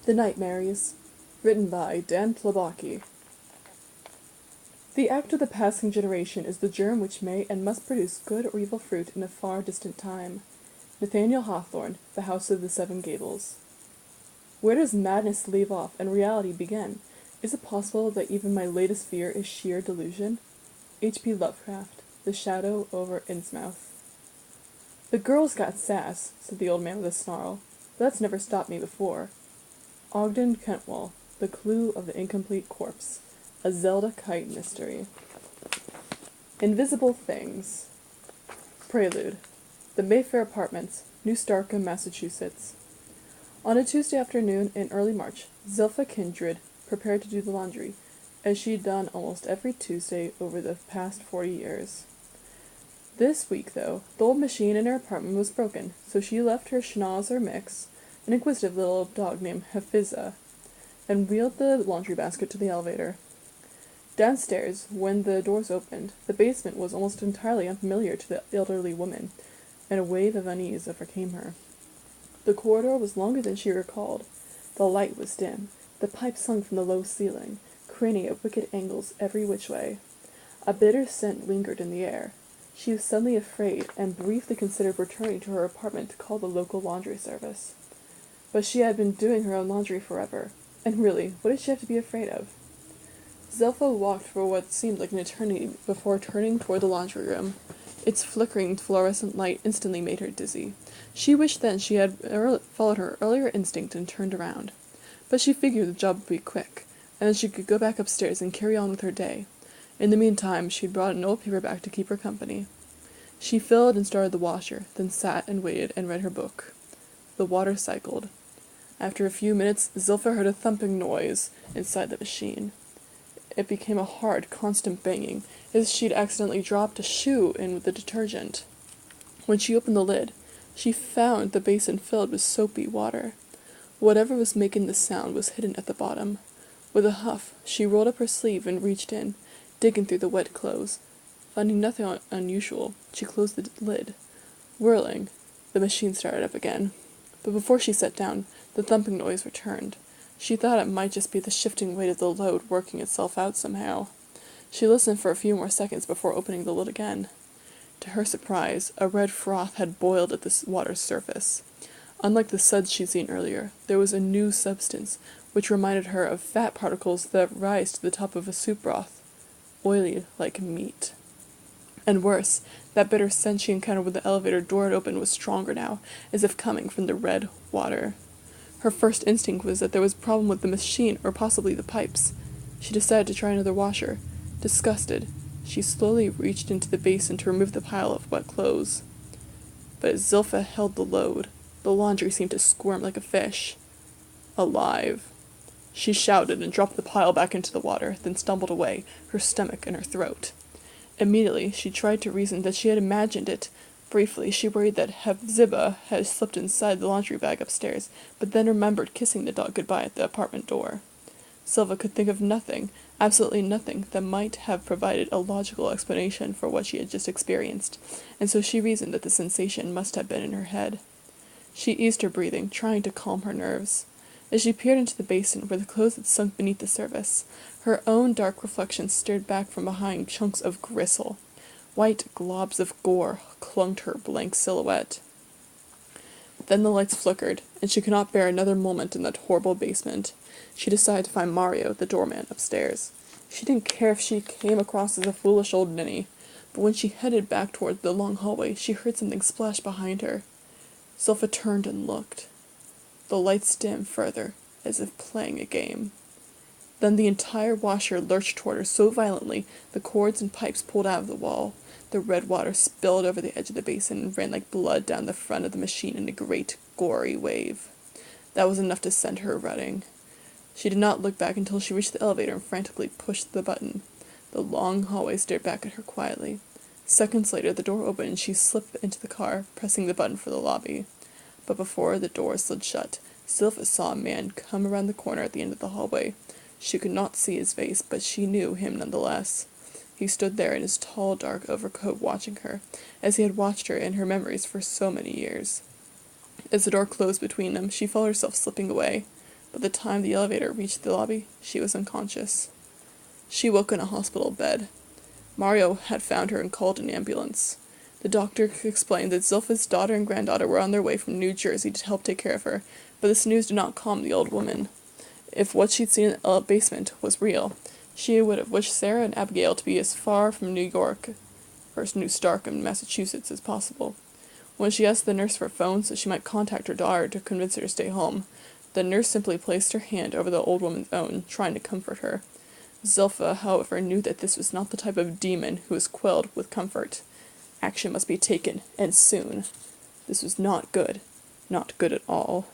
The Nightmarys, written by Dan Plabocki. The act of the passing generation is the germ which may and must produce good or evil fruit in a far distant time. Nathaniel Hawthorne, The House of the Seven Gables. Where does madness leave off and reality begin? Is it possible that even my latest fear is sheer delusion? H.P. Lovecraft, The Shadow over Innsmouth. The girl's got sass, said the old man with a snarl, but that's never stopped me before. Ogden Kentwell, The Clue of the Incomplete Corpse, a Zelda Kite mystery. Invisible Things. Prelude. The Mayfair Apartments, New Starkham, Massachusetts. On a Tuesday afternoon in early March, Zilpha Kindred prepared to do the laundry, as she'd done almost every Tuesday over the past 40 years. This week, though, the old machine in her apartment was broken, so she left her schnauzer Mix, an inquisitive little dog named Hafiza, and wheeled the laundry basket to the elevator. Downstairs, when the doors opened, the basement was almost entirely unfamiliar to the elderly woman, and a wave of unease overcame her. The corridor was longer than she recalled. The light was dim. The pipes hung from the low ceiling, craning at wicked angles every which way. A bitter scent lingered in the air. She was suddenly afraid, and briefly considered returning to her apartment to call the local laundry service. But she had been doing her own laundry forever, and really, what did she have to be afraid of? Zilpha walked for what seemed like an eternity before turning toward the laundry room. Its flickering fluorescent light instantly made her dizzy. She wished then she had followed her earlier instinct and turned around. But she figured the job would be quick, and then she could go back upstairs and carry on with her day. In the meantime, she'd brought an old paperback to keep her company. She filled and started the washer, then sat and waited and read her book. The water cycled. After a few minutes, Zilpha heard a thumping noise inside the machine. It became a hard, constant banging, as she'd accidentally dropped a shoe in with the detergent. When she opened the lid, she found the basin filled with soapy water. Whatever was making the sound was hidden at the bottom. With a huff, she rolled up her sleeve and reached in, digging through the wet clothes. Finding nothing unusual, she closed the lid. Whirling, the machine started up again. But before she sat down, the thumping noise returned. She thought it might just be the shifting weight of the load working itself out somehow. She listened for a few more seconds before opening the lid again. To her surprise, a red froth had boiled at the water's surface. Unlike the suds she'd seen earlier, there was a new substance, which reminded her of fat particles that rise to the top of a soup broth, oily like meat. And worse, that bitter scent she encountered when the elevator door had opened was stronger now, as if coming from the red water. Her first instinct was that there was a problem with the machine, or possibly the pipes. She decided to try another washer. Disgusted, she slowly reached into the basin to remove the pile of wet clothes. But as Zilpha held the load, the laundry seemed to squirm like a fish. Alive. She shouted and dropped the pile back into the water, then stumbled away, her stomach in her throat. Immediately, she tried to reason that she had imagined it. Briefly, she worried that Hepzibah had slipped inside the laundry bag upstairs, but then remembered kissing the dog goodbye at the apartment door. Zilpha could think of nothing, absolutely nothing, that might have provided a logical explanation for what she had just experienced, and so she reasoned that the sensation must have been in her head. She eased her breathing, trying to calm her nerves. As she peered into the basin where the clothes had sunk beneath the surface, her own dark reflection stared back from behind chunks of gristle. White globs of gore clung to her blank silhouette. Then the lights flickered, and she could not bear another moment in that horrible basement. She decided to find Mario, the doorman, upstairs. She didn't care if she came across as a foolish old ninny, but when she headed back toward the long hallway, she heard something splash behind her. Zilpha turned and looked. The lights dimmed further, as if playing a game. Then the entire washer lurched toward her so violently the cords and pipes pulled out of the wall. The red water spilled over the edge of the basin and ran like blood down the front of the machine in a great, gory wave. That was enough to send her running. She did not look back until she reached the elevator and frantically pushed the button. The long hallway stared back at her quietly. Seconds later, the door opened and she slipped into the car, pressing the button for the lobby. But before the door slid shut, Zilpha saw a man come around the corner at the end of the hallway. She could not see his face, but she knew him nonetheless. He stood there in his tall, dark overcoat watching her, as he had watched her in her memories for so many years. As the door closed between them, she felt herself slipping away. By the time the elevator reached the lobby, she was unconscious. She woke in a hospital bed. Mario had found her and called an ambulance. The doctor explained that Zilpha's daughter and granddaughter were on their way from New Jersey to help take care of her, but this news did not calm the old woman. If what she'd seen in the basement was real, she would have wished Sarah and Abigail to be as far from New York, or New Stark in Massachusetts, as possible. When she asked the nurse for a phone so she might contact her daughter to convince her to stay home, the nurse simply placed her hand over the old woman's own, trying to comfort her. Zilpha, however, knew that this was not the type of demon who was quelled with comfort. Action must be taken, and soon. This was not good. Not good at all.